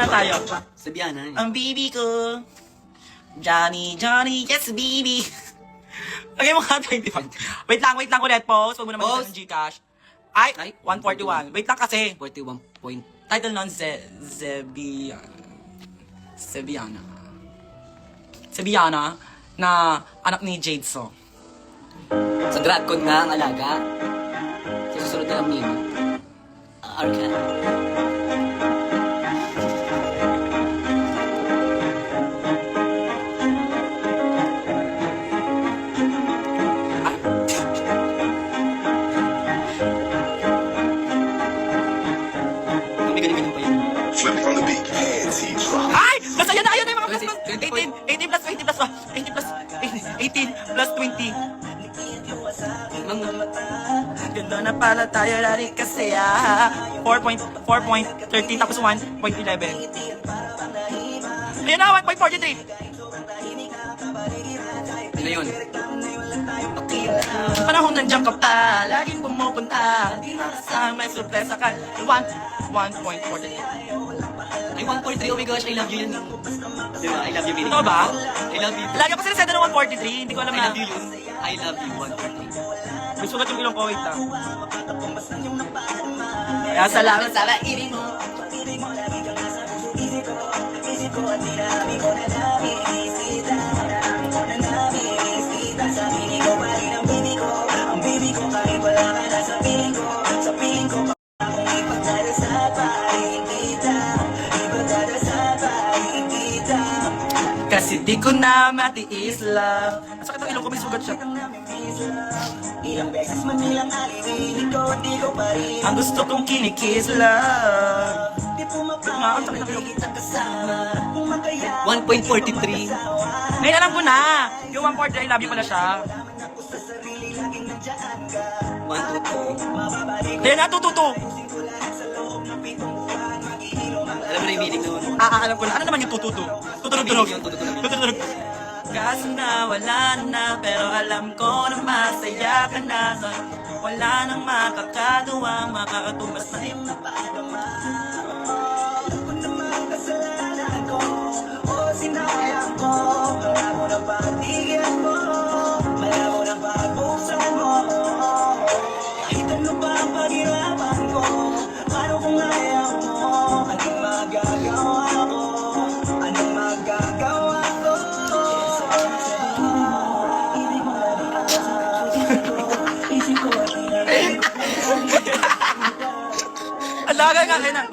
na tayo. Sabihan na. Ang bibi ko. Johnny, Johnny, yes, baby. Lagay mo nga 21. Wait lang ulit. Pause. Huwag mo naman Pause. ng Gcash. Ay, 141. Wait lang kasi. 41 point. Title nun, Zebiana na anak ni Jade So. Sa Dragon nga ang alaga. Sa susunod na lang nino. Arcan. Galing-galing pa yun. Flip from the beat. Hands he drop. Ay! Nasa yan na yung mga plus 20, 18 plus 20. Mang, Ganda na pala tayo lari kasi 4.13 tapos 1.11. Ayun na, 1.43. ano yun? Panahon nandiyan ka pa, laging pumupunta. Di makasama, may sorpresa ka. 1.43. Ay, 143. Oh my gosh, I love you yun. Diba? I love you, Miri. Ito ba? I love you. Lagi ko sinasabi ng 143, hindi ko alam I na. love you yun. I love you, 143. May sugat yung ilong ko, wait lang. Kaya salamat sa ibig mo. Kasi di ko na matiis lang. Ang sakit ang ilong ko, may sugat siya. Ilang beses man nilang aliwin, ikaw at ikaw pa rin. Ang gusto kong kinikis lang. Di Nga, ang sakit ng ilong. pumapagay kita kasama. Kung makaya 1.43. Ngayon alam ko na. Yung 143, I love you pala siya. ako sa sarili, laging nandiyan ka. 1, 2, 3. Mababalik Kaya natututo. sa loob ng pitong buwan. Mag-iilong ang Alam mo na yung meaning nun. Alam ko na. Ano naman yung tututo? Tutunog-tunog. Yung tutunog. Tutunog. Kaso na wala na, pero alam ko na masaya ka na. Wala nang makakagawa, makakatumbas na yung napadama. Alam ko naman kasalanan ko, o sinayang ko. Malabo ng patigyan mo, malabo ng pagbuksan mo. Kahit ano ba ang paghirapan ko, paano kung ayaw mo? Anong magagawa ko? Anong magagawa ko? Ibig mo na rin isip ko at Alaga nga kayo na.